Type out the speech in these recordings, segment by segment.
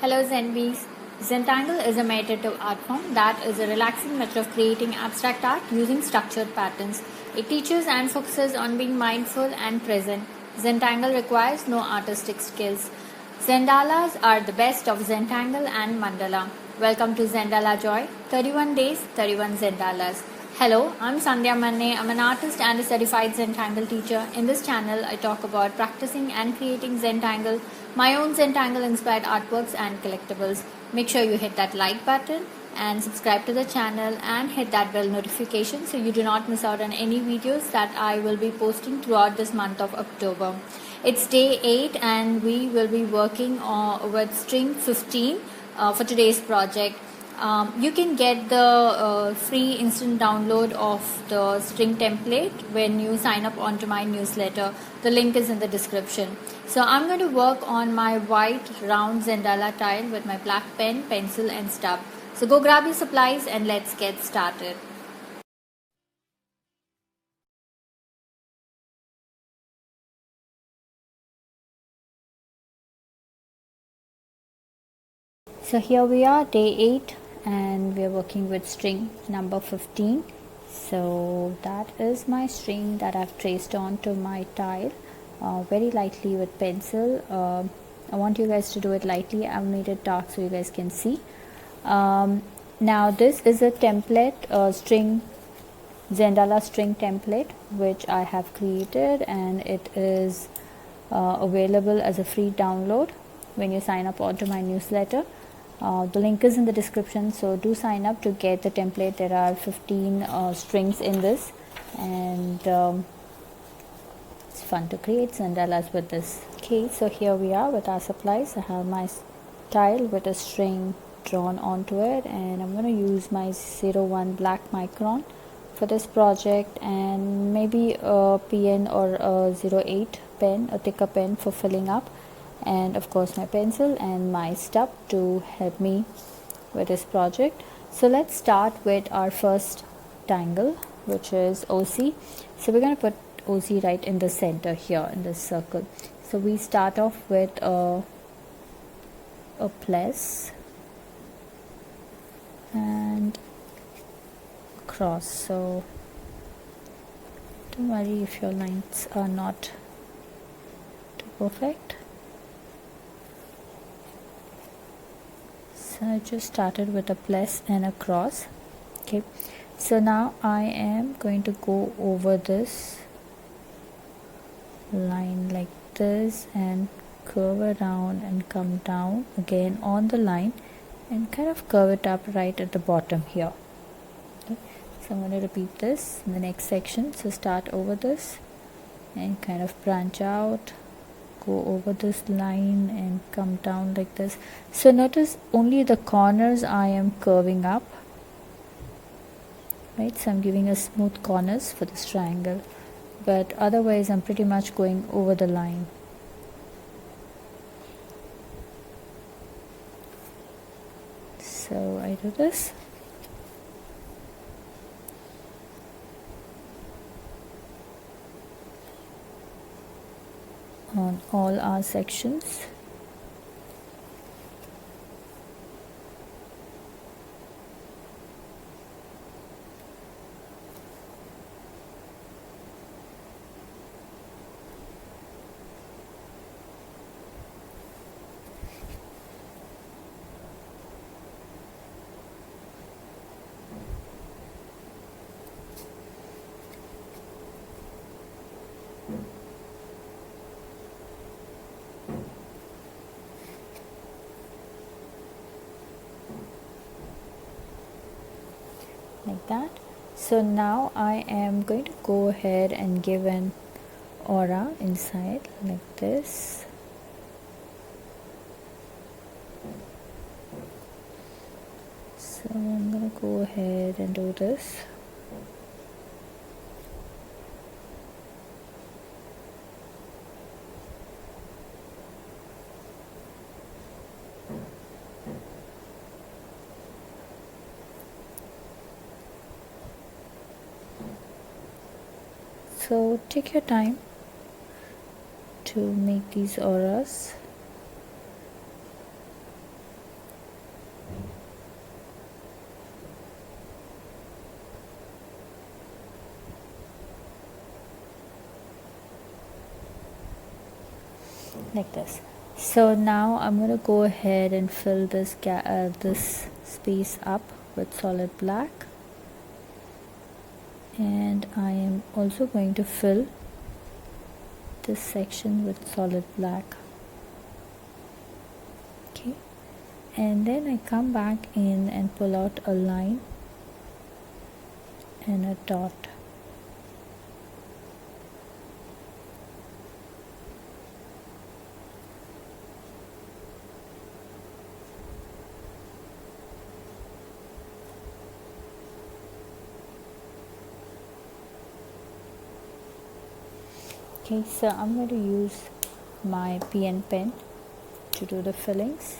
Hello Zenbees. Zentangle is a meditative art form that is a relaxing method of creating abstract art using structured patterns. It teaches and focuses on being mindful and present. Zentangle requires no artistic skills. Zendalas are the best of Zentangle and Mandala. Welcome to Zendala Joy. 31 days, 31 Zendalas. Hello, I'm Sandhya. I'm an artist and a certified Zentangle teacher. In this channel, I talk about practicing and creating Zentangle, my own Zentangle inspired artworks and collectibles. Make sure you hit that like button and subscribe to the channel and hit that bell notification so you do not miss out on any videos that I will be posting throughout this month of October. It's day 8 and we will be working with string 15 for today's project. You can get the free instant download of the string template when you sign up onto my newsletter. The link is in the description. So I'm going to work on my white round Zendala tile with my black pen, pencil and stub. So go grab your supplies and let's get started. So here we are, day 8, and we are working with string number 15. So that is my string that I've traced onto my tile very lightly with pencil. I want you guys to do it lightly. I've made it dark so you guys can see. Now this is a template, string Zendala string template which I have created, and it is available as a free download when you sign up onto my newsletter. The link is in the description, so do sign up to get the template. There are 15 strings in this, and it's fun to create Zendalas with this. Okay, so here we are with our supplies. I have my tile with a string drawn onto it, and I'm going to use my 01 black micron for this project, and maybe a pen or a 08 pen, a thicker pen for filling up, and of course my pencil and my stub to help me with this project. So let's start with our first tangle, which is Ocee. So we're going to put Ocee right in the center here in this circle. So we start off with a plus and cross. So don't worry if your lines are not too perfect. I just started with a plus and a cross. Okay, so now I am going to go over this line like this and curve around and come down again on the line and kind of curve it up right at the bottom here. Okay, so I'm going to repeat this in the next section. So start over this and kind of branch out, go over this line and come down like this. So notice only the corners I am curving up, right? So I'm giving a smooth corners for this triangle, but otherwise I'm pretty much going over the line. So I do this. On all our sections. Like that. So now I am going to go ahead and give an aura inside like this. So I'm going to go ahead and do this. So take your time to make these auras. like this. So now I'm going to go ahead and fill this this space up with solid black, and I am also going to fill this section with solid black. Okay, and then I come back in and pull out a line and a dot. Okay, so I'm going to use my Micron Pen to do the fillings.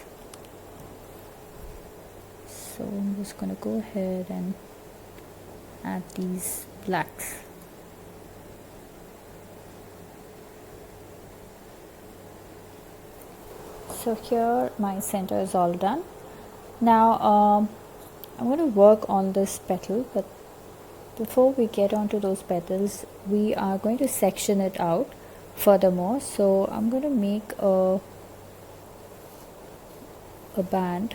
So I'm just going to go ahead and add these blacks. So here my center is all done. Now I'm going to work on this petal, but before we get onto those petals, we are going to section it out furthermore. So I'm going to make a band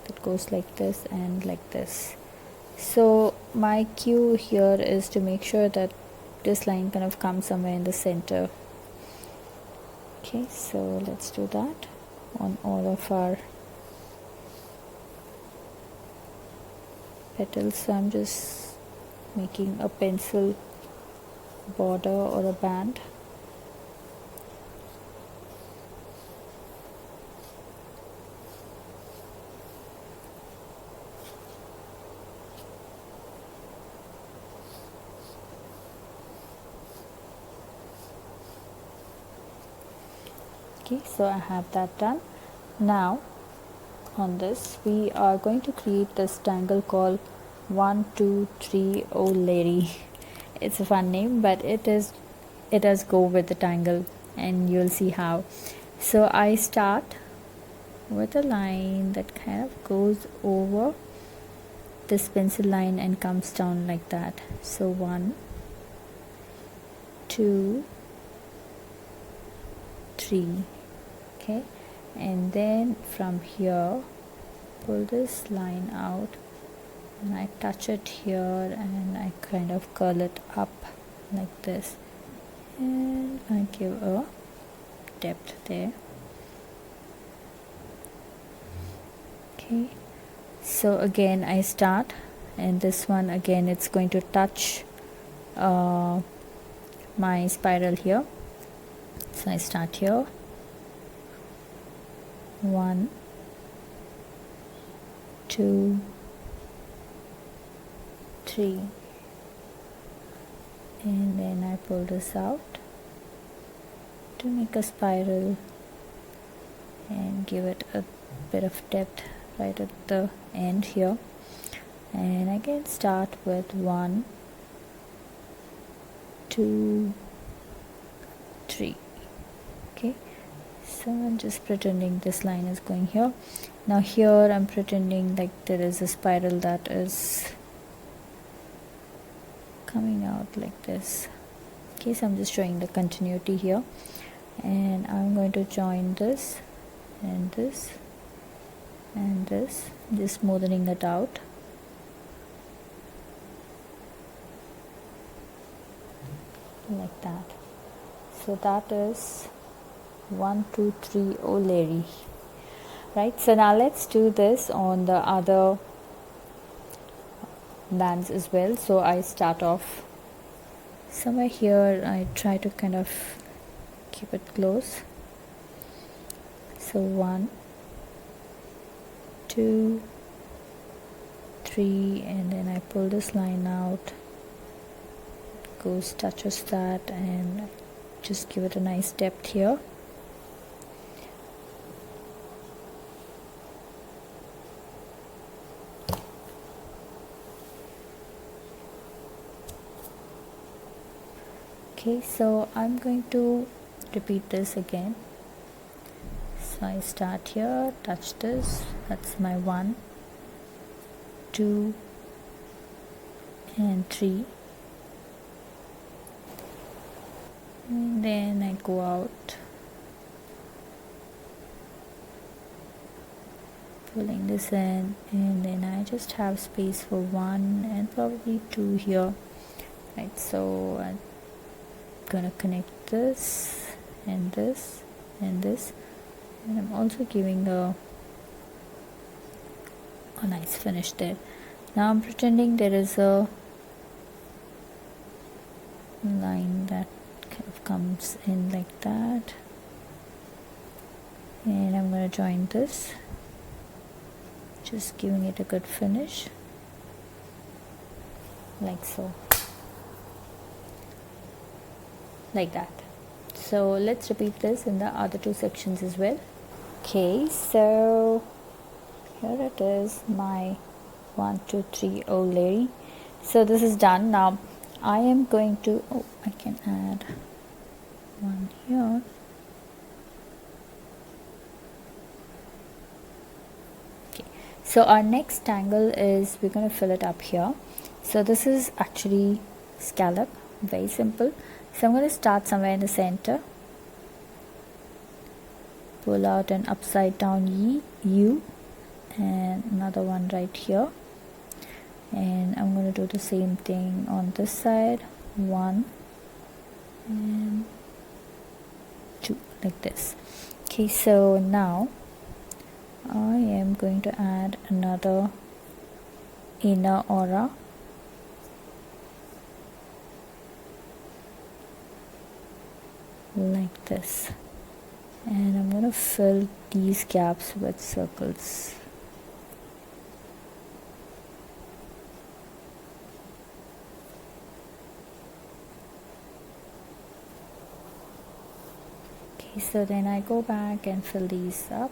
that goes like this and like this. So my cue here is to make sure that this line kind of comes somewhere in the center. Okay, so let's do that on all of our petals. So I'm just making a pencil border or a band. Okay, so I have that done. Now on this we are going to create this tangle called 1 2 3 Oh Lady. It's a fun name, but it does go with the tangle, and you'll see how. So I start with a line that kind of goes over this pencil line and comes down like that. So 1 2 3, okay, and then from here pull this line out and I touch it here and I kind of curl it up like this, and I give a depth there. Okay, so again I start, and this one again it's going to touch my spiral here. So I start here, 1 2 3, and then I pull this out to make a spiral and give it a bit of depth right at the end here. And again start with 1 2 3. Okay, so I'm just pretending this line is going here. Now here I'm pretending like there is a spiral that is coming out like this. Okay, so I'm just showing the continuity here, and I'm going to join this and this and this, just smoothing it out. Like that. So that is 1 2 3 Oh Larry. Right, so now let's do this on the other bands as well. So I start off somewhere here. I try to kind of keep it close. So 1 2 3, and then I pull this line out, goes touches that, and just give it a nice depth here. Okay, so I'm going to repeat this again. So I start here, touch this, that's my 1 2 and 3, and then I go out filling this in, and then I just have space for 1 and probably 2 here, right? So I'm gonna connect this and this and this, and I'm also giving a nice finish there. Now I'm pretending there is a line that kind of comes in like that, and I'm going to join this, just giving it a good finish like so, like that. So let's repeat this in the other 2 sections as well. Okay, so here it is, my 1 2 3 layering. So this is done. Now I am going to, I can add one here. Okay, so our next tangle is, we're going to fill it up here. So this is actually scallop, very simple. So I'm going to start somewhere in the center, pull out an upside down U, and another one right here, and I'm going to do the same thing on this side, 1 and 2, like this. Okay, so now I am going to add another inner aura, like this, and I'm going to fill these gaps with circles. Okay, so then I go back and fill these up.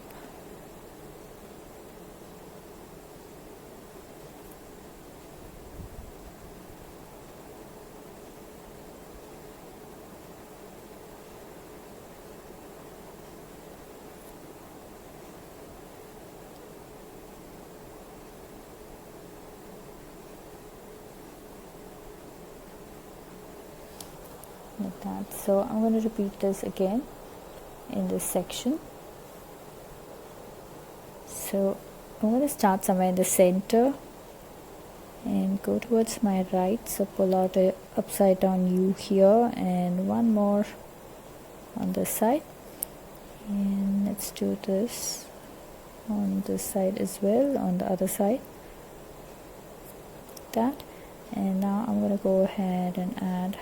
Like that. So I'm going to repeat this again in this section. So I'm going to start somewhere in the center and go towards my right. So pull out a upside down U here and one more on this side, and let's do this on this side as well, on the other side, like that. And now I'm going to go ahead and add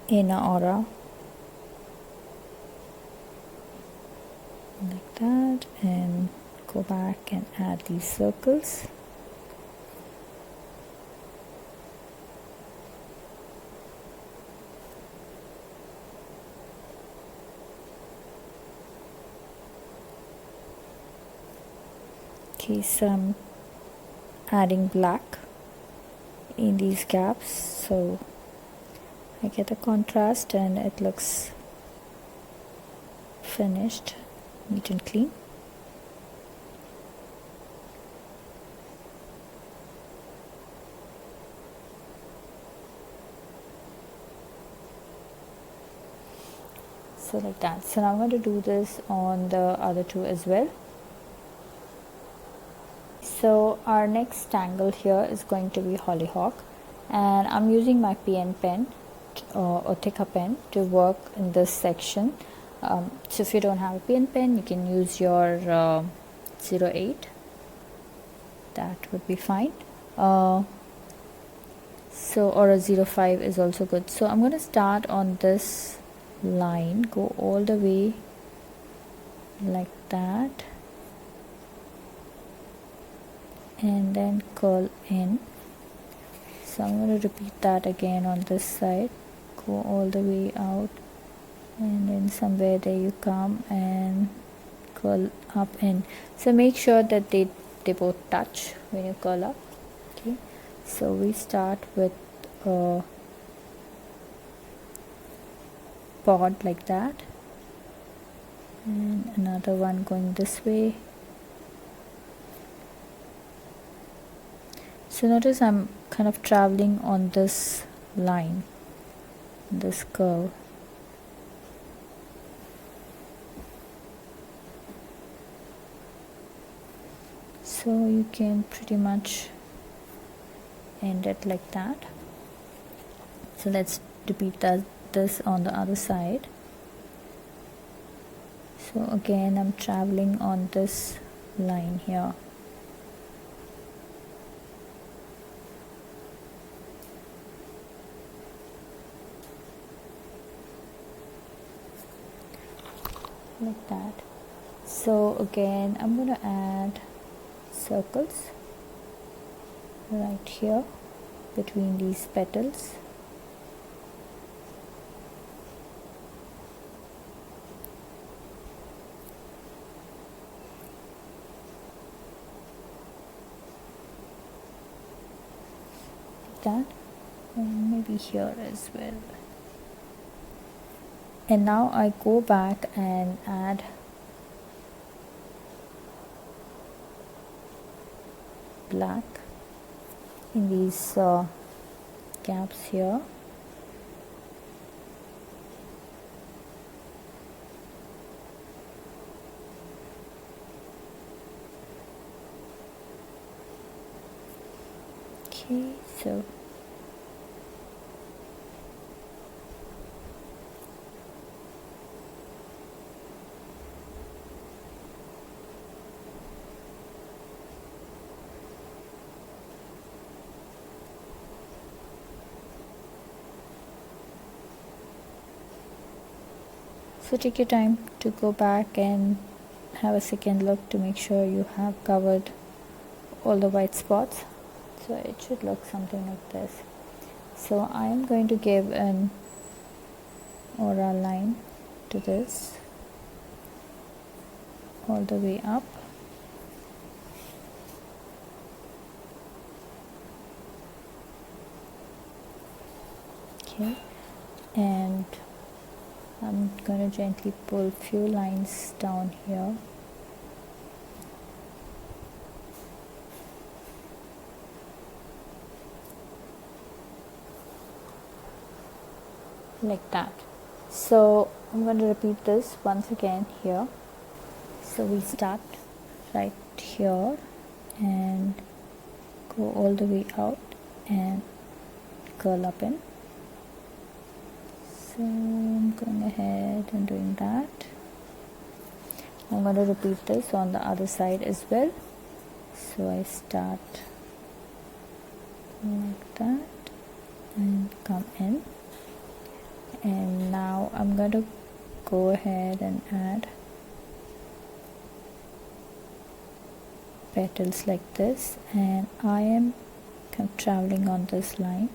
inner aura, like that, and go back and add these circles. Okay, so I'm adding black in these gaps so I get a contrast and it looks finished, neat and clean. So like that. So now I'm going to do this on the other two as well. So our next tangle here is going to be Hollyhock, and I'm using my PN pen or thicker pen to work in this section. So if you don't have a PN pen, you can use your 08. That would be fine. So or a 05 is also good. So I'm going to start on this line, go all the way like that, and then curl in. So I'm going to repeat that again on this side, go all the way out, and then somewhere there you come and curl up in. So make sure that they both touch when you curl up. Okay, so we start with a pod like that, and another one going this way. So notice I'm kind of traveling on this line, this curve. So you can pretty much end it like that. So let's repeat this on the other side. So again I'm traveling on this line here. Like that. So again I'm going to add circles right here between these petals. Like that, and maybe here as well. And now I go back and add black in these gaps here. Okay, so take your time to go back and have a second look to make sure you have covered all the white spots. So it should look something like this. So I am going to give an aura line to this all the way up. Okay, and I'm going to gently pull few lines down here. Like that. So I'm going to repeat this once again here. So we start right here and go all the way out and curl up in. So I'm going ahead and doing that. I'm going to repeat this on the other side as well. So I start like that and come in, and now I'm going to go ahead and add petals like this, and I am kind of traveling on this line.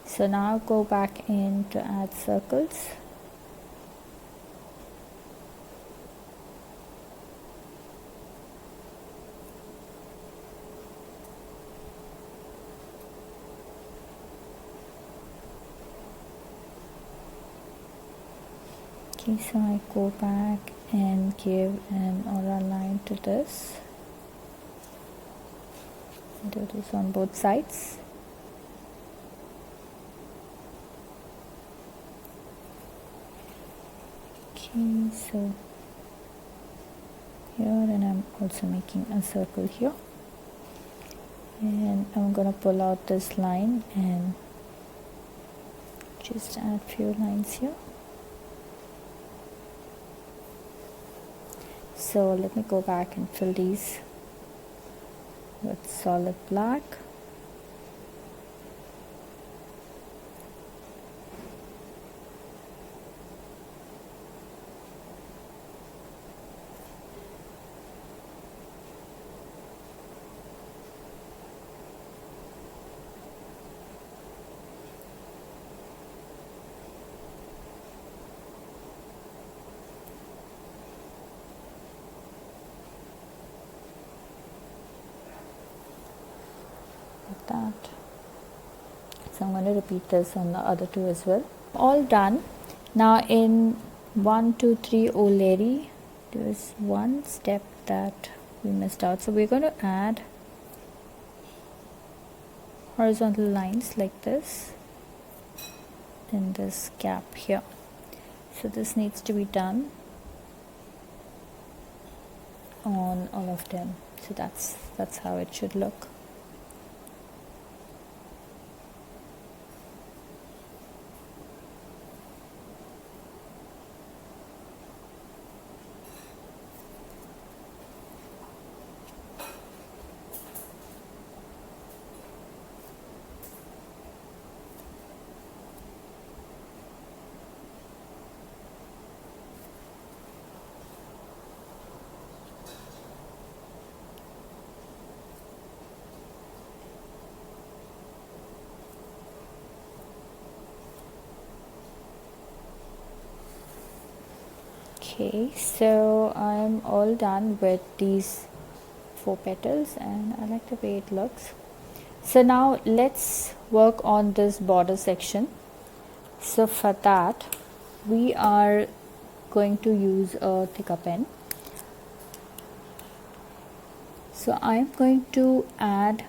So now go back in to add circles. Okay, so I go back and give an aura line to this. Do this on both sides. Okay, so here, and I'm also making a circle here, and I'm gonna pull out this line and just add few lines here. So let me go back and fill these with solid black. That. So I'm going to repeat this on the other two as well. All done. Now in 1, 2, 3 O'Leary, there's one step that we missed out. So we're going to add horizontal lines like this in this gap here. So this needs to be done on all of them. So that's how it should look. Okay, so I'm all done with these 4 petals and I like the way it looks. So now let's work on this border section. So for that we are going to use a thicker pen. So I'm going to add,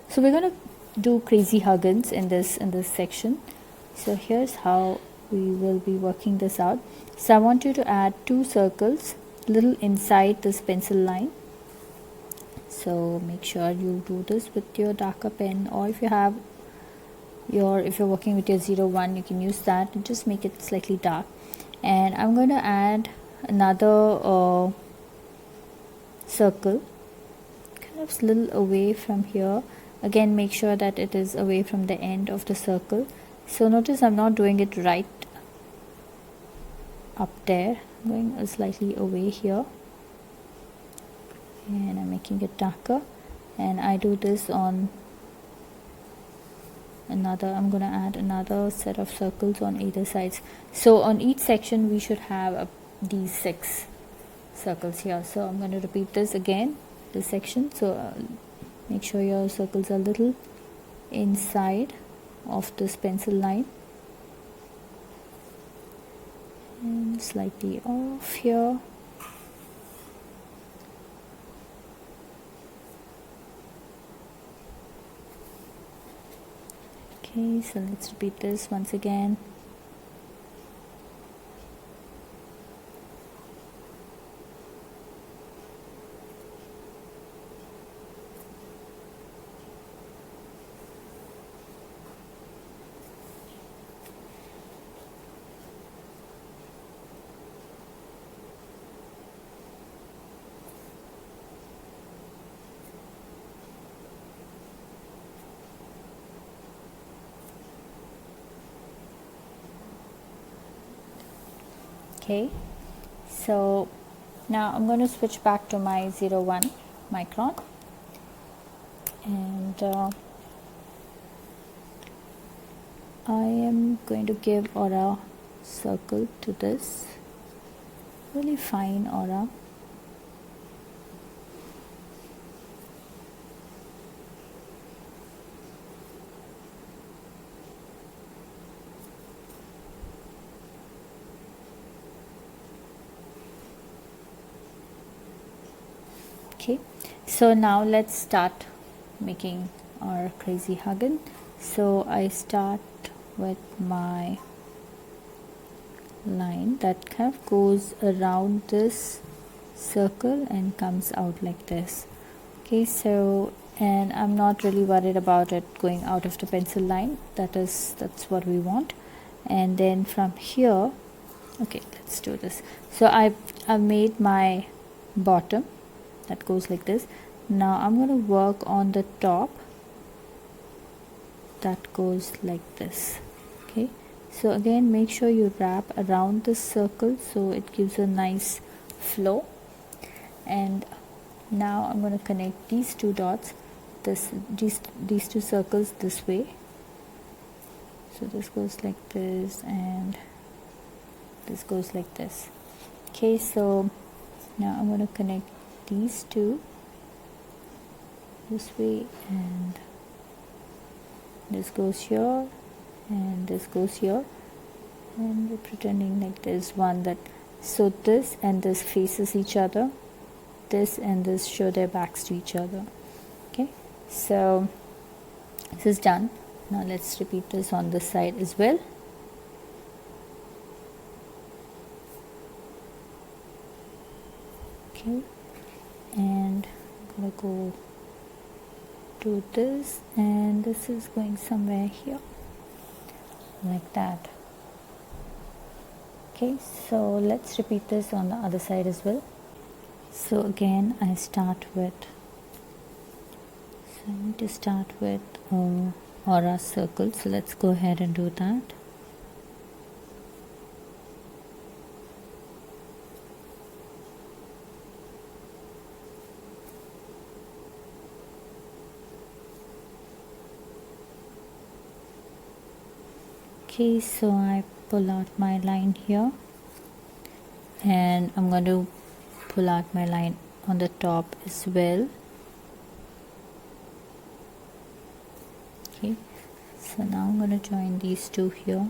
so we're going to do crazy Huggins in this section. So here's how we will be working this out. So I want you to add 2 circles little inside this pencil line. So make sure you do this with your darker pen, or if you have if you're working with your 01, you can use that and just make it slightly dark. And I'm going to add another circle kind of a little away from here. Again, make sure that it is away from the end of the circle. So notice I'm not doing it right up there, I'm going slightly away here, and I'm making it darker. And I do this on another, I'm going to add another set of circles on either sides. So on each section we should have these 6 circles here. So I'm going to repeat this again, this section. So make sure your circles are a little inside of this pencil line and slightly off here. Okay, so let's repeat this once again. Okay, so now I'm going to switch back to my 01 Micron, and I am going to give aura circle to this, really fine aura. Okay, so now let's start making our crazy Huggin. So I start with my line that kind of goes around this circle and comes out like this. Okay, so, and I'm not really worried about it going out of the pencil line. That's what we want. And then from here, okay, let's do this. So I've made my bottom that goes like this. Now I'm going to work on the top that goes like this. Okay, so again, make sure you wrap around this circle so it gives a nice flow. And now I'm going to connect these 2 dots, these 2 circles this way. So this goes like this and this goes like this. Okay, so now I'm going to connect these 2 this way and this goes here and this goes here, and we're pretending like there's one that, so this and this faces each other, this and this show their backs to each other. Okay, so this is done. Now let's repeat this on this side as well. Okay, and I'm gonna go do this, and this is going somewhere here like that. Okay, so let's repeat this on the other side as well. So again I start with, so I need to start with aura circle, so let's go ahead and do that. Okay, so I pull out my line here, and I'm going to pull out my line on the top as well. Okay, so now I'm going to join these two here.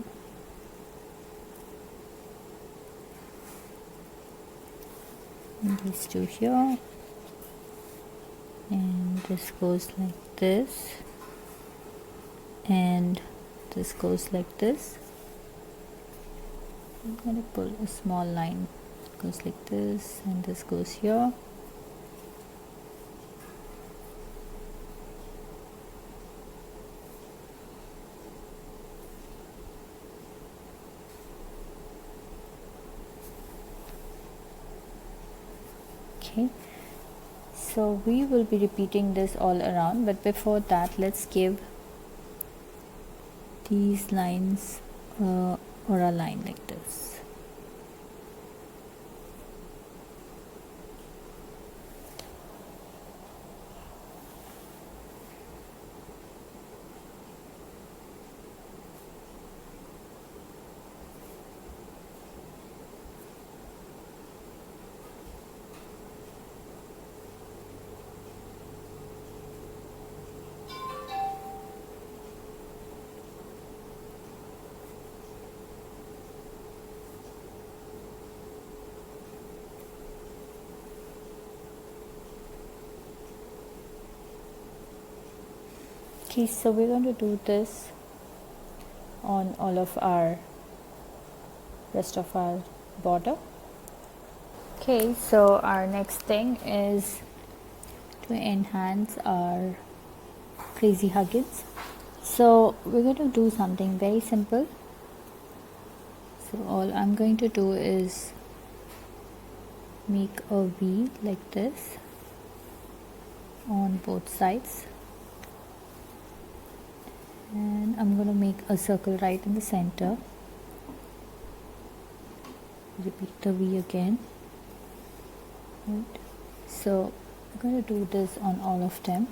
And these two here, and this goes like this, and this goes like this. I'm going to pull a small line, it goes like this, and this goes here. Okay, so we will be repeating this all around, but before that let's give these lines or a line like this. Okay, so we're going to do this on all of our rest of our border. Okay, so our next thing is to enhance our crazy Huggins. So we're going to do something very simple. So all I'm going to do is make a V like this on both sides, and I'm going to make a circle right in the center. Repeat the V again. Right. So I'm going to do this on all of them.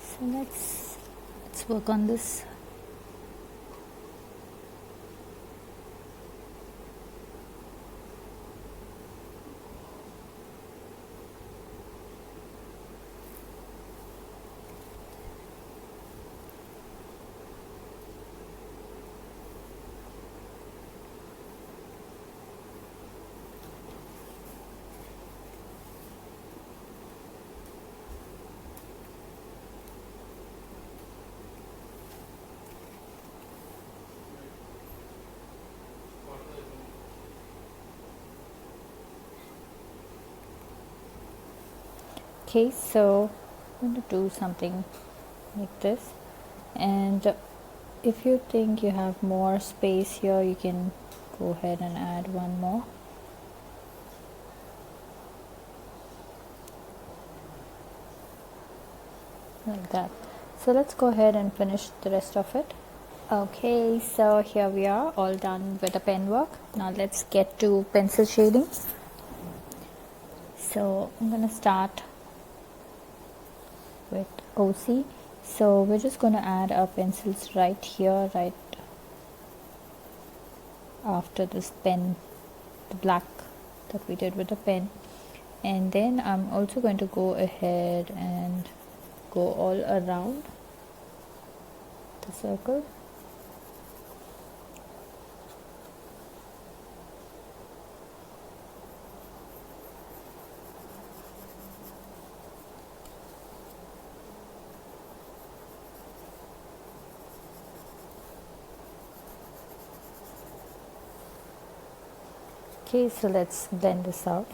So let's work on this. Okay, so I'm going to do something like this, and if you think you have more space here, you can go ahead and add one more. Like that. So let's go ahead and finish the rest of it. Okay, so here we are, all done with the pen work. Now let's get to pencil shading. So I'm going to start with Ocee. So we're just going to add our pencils right here, right after this pen, the black that we did with the pen. And then I'm also going to go ahead and go all around the circle. Okay, so let's blend this out.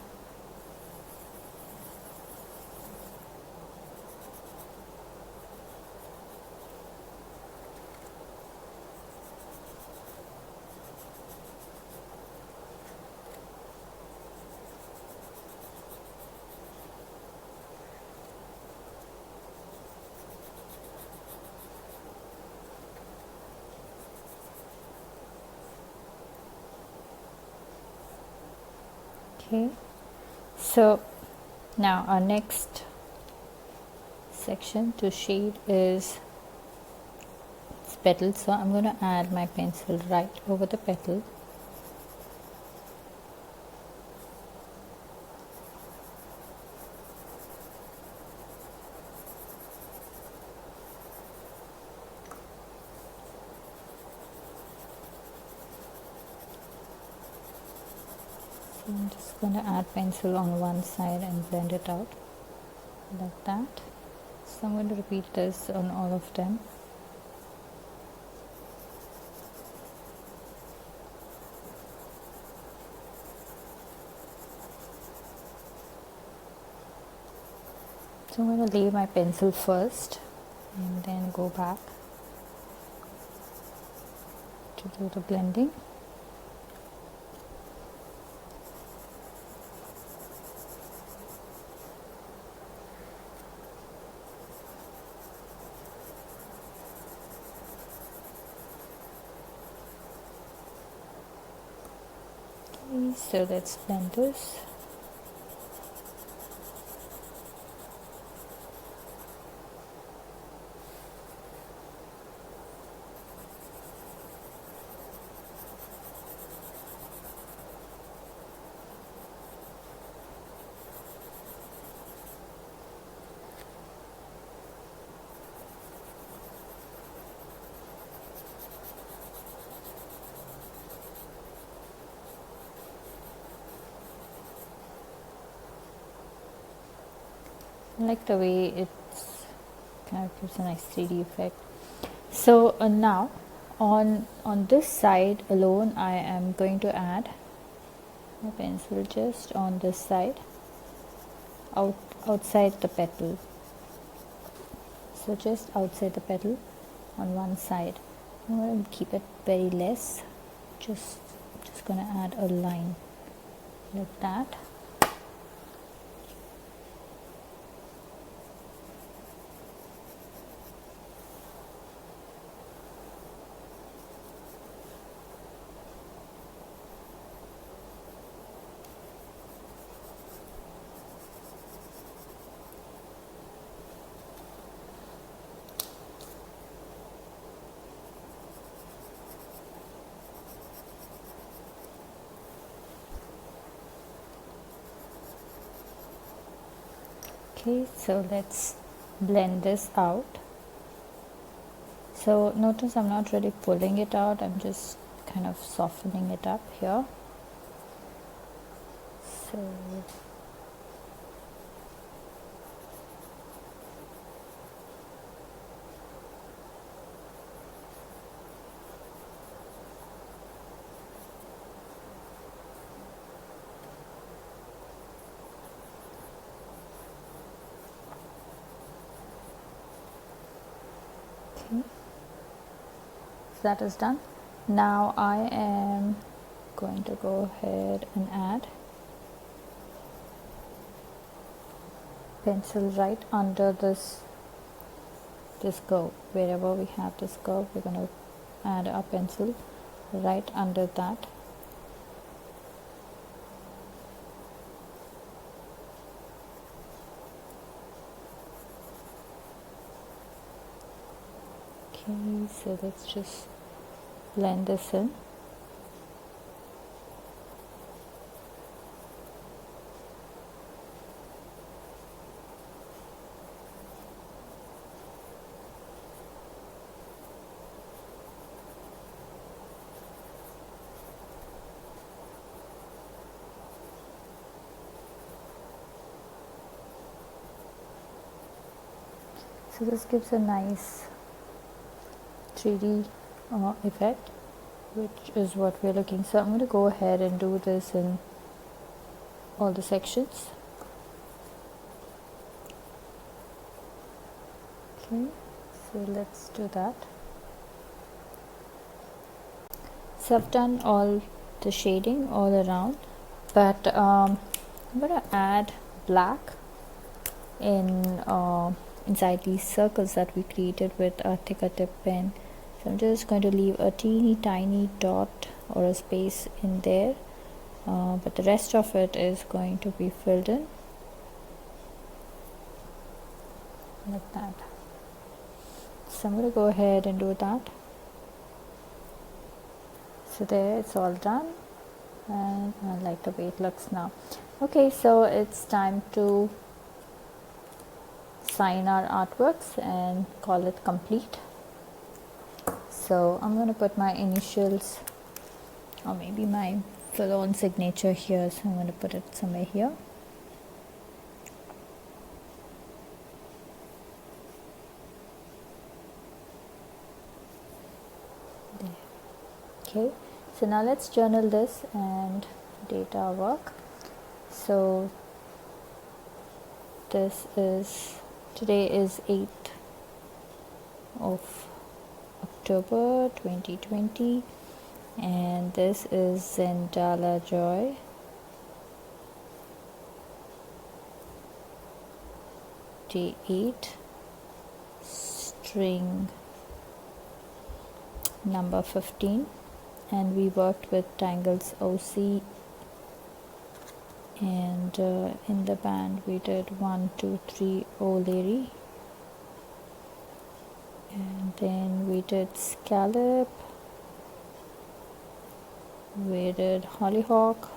Okay, so now our next section to shade is petals. So I'm going to add my pencil right over the petal. So I'm just going to add pencil on one side and blend it out like that. So I'm going to repeat this on all of them. So I'm going to lay my pencil first and then go back to do the blending. Okay, so let's blend this. I like the way it's kind of gives a nice 3D effect. So now on this side alone, I am going to add my pencil just on this side, outside the petal. So just outside the petal on one side. I'm going to keep it very less. Just going to add a line like that. Okay, so let's blend this out. So notice I'm not really pulling it out, I'm just kind of softening it up here. So that is done. Now I am going to go ahead and add pencil right under this curve. Wherever we have this curve, we're going to add a pencil right under that. Okay, so let's just blend this in. So this gives a nice 3D effect, which is what we're looking. So I'm going to go ahead and do this in all the sections. Okay, so let's do that. So I've done all the shading all around, but I'm going to add black in inside these circles that we created with our thicker tip pen. So I'm just going to leave a teeny tiny dot or a space in there, but the rest of it is going to be filled in like that. So I'm going to go ahead and do that. So there, it's all done, and I like the way it looks now. Okay, so it's time to sign our artworks and call it complete. So I'm going to put my initials or maybe my full-on signature here, so I'm going to put it somewhere here. There. Okay, so now let's journal this and date our work. So today is 8th of October 2020, and this is Zendala Joy. Day 8, string number 15, and we worked with Tangles Ocee, and in the band we did 1, 2, 3 O'Leary, and then we did Scallop, we did Hollyhock,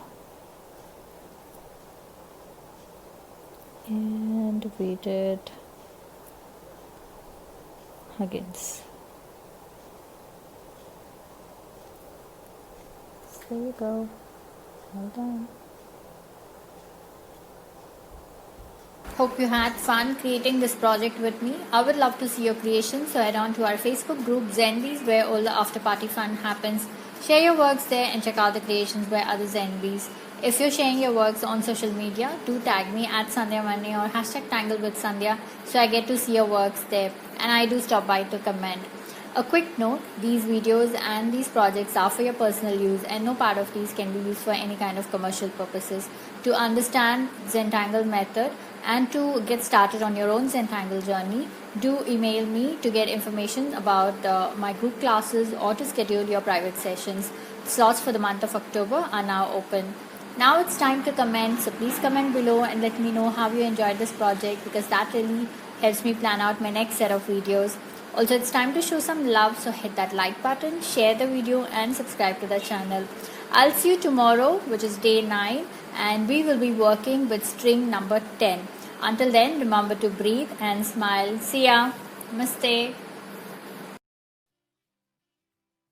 and we did Huggins. So there you go, well done. Hope you had fun creating this project with me. I would love to see your creations, so head on to our Facebook group Zendies, where all the after party fun happens. Share your works there and check out the creations by other Zendies. If you're sharing your works on social media, do tag me at Sandhya or hashtag Tangle with Sandhya, so I get to see your works there, and I do stop by to comment. A quick note, these videos and these projects are for your personal use, and no part of these can be used for any kind of commercial purposes. To understand Zentangle method and to get started on your own Zentangle journey, do email me to get information about my group classes or to schedule your private sessions. Slots for the month of October are now open. Now it's time to comment, so please comment below and let me know how you enjoyed this project, because that really helps me plan out my next set of videos. Also, it's time to show some love, so hit that like button, share the video and subscribe to the channel. I'll see you tomorrow, which is day 9, and we will be working with string number 10. Until then, remember to breathe and smile. See ya. Namaste.